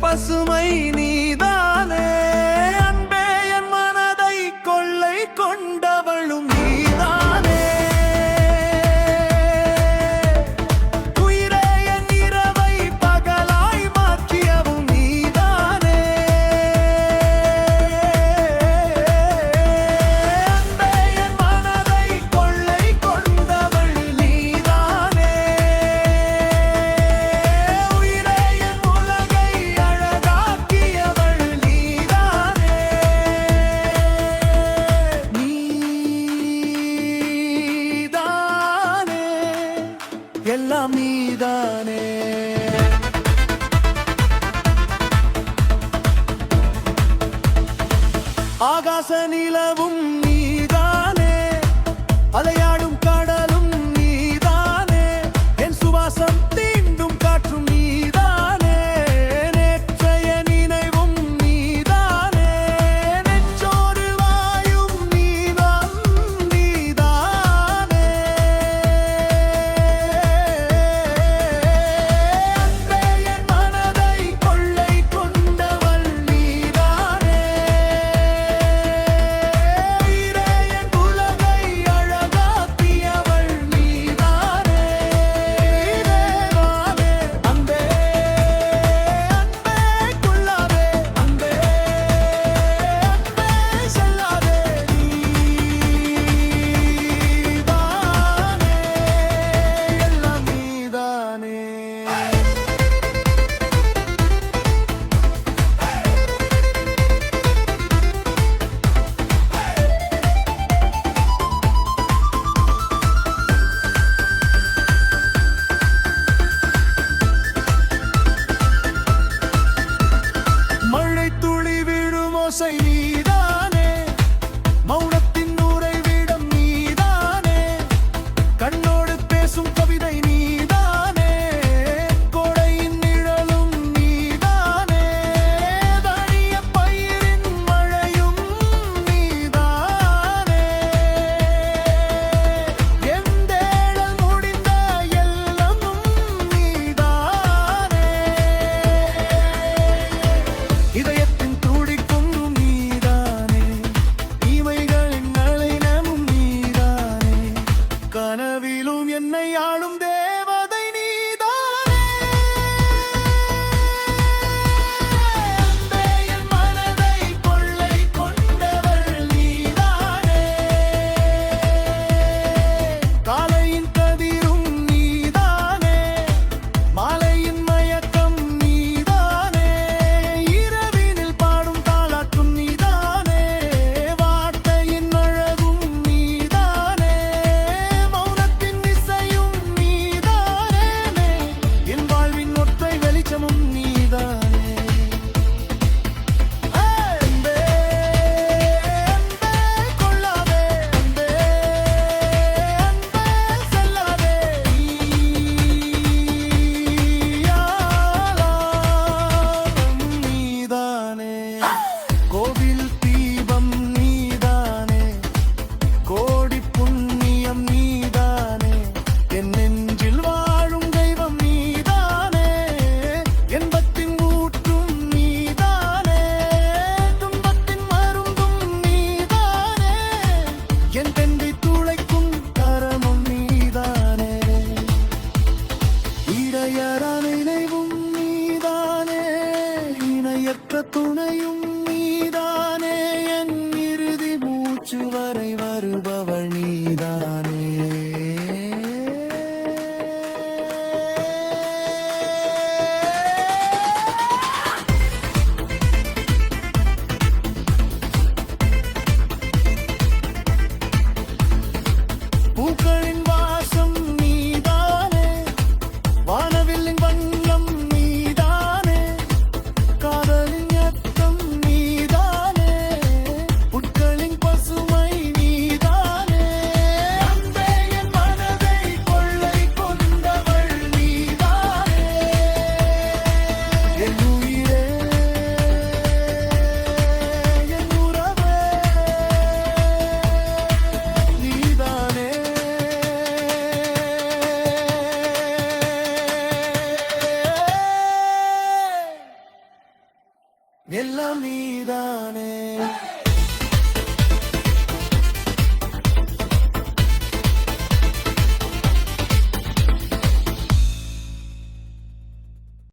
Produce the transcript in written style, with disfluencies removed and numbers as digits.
பசுமை நீதானே. அன்பே என் மனதை கொள்ளை கொண்டவளும் நீதானே. உயிரே என் இரவை பகலாய் மாற்றியவும் நீதானே. அன்பே என் மனதை கொள்ளை கொண்டவள் நீதானே. உயிரே என் உலகை அழகாக்கியவள் நீதானே. நீதானே, எல்லாம் நீதானே. ஆகாச நிலவும் நீதானே, அலையாடும் கடலும் நீதானே. என் சுவாசம் தீண்டும் காற்றும் நீதானே. நேற்றைய நினைவும் நீதானே. நெஞ்சோடு வாயும் நீதான் நீதானே. அன்பே என் மனதை கொள்ளை கொண்டவள் நீதானே. உயிரே என் உலகை அழகாக்கியவள் நீதானே. நீதானே. அன்பே அன்பே கொள்ளாதே. அன்பே அன்பே செல்லாதே. நீதானே, எல்லாம் நீதானே. மழை துளி விழும் ஓசை நீதானே. மௌனத்தின் உறைவிடம் நீதானே. கண்ணோடு பேசும் கவிதை நீதானே. கோடையின் நிழலும் நீதானே. தனிய பயிரின் மழையும் நீதானே. என் தேடல் முடிந்த எல்லாமும் நீதானே. இதயத்தின் துடிக்கும் நீதானே. இமைகளின் நளினமும் நீதானே. கனவிலும் என்னை ஆளும் தேவதை நீதானே. அன்பே என் மனதை கொள்ளை கொண்டவள் நீதானே. காலையின் கதிரும் நீதானே. மாலையின் மயக்கம் நீதானே. இரவினில் பாடும் தாலாட்டும் நீதானே. வார்த்தையின் அழகும் நீதானே. மௌனத்தின் இசையும் நீதானே. என் வாழ்வின் ஒற்றை வெளிச்சமும் நீதானே. அன்பே அன்பே கொள்ளாதே. அன்பே அன்பே செல்லாதே. நீயாளாகும் நீதானே. கோவில் தீபம் நீதானே. கோடி புண்ணியம் நீதானே. என் நெஞ்சில் வாழும் தெய்வம் நீதானே. என்பத்தின் ஊற்றும் நீதானே. துன்பத்தின் மருந்தும் நீதானே. என் தெந்தை துளைக்கும் கரமும் நீதானே. இடையறா நினைவும் நீதானே. இணையற்ற துணையும் நீதானே. என் இறுதி மூச்சு வரை வருபவள் நீதானே.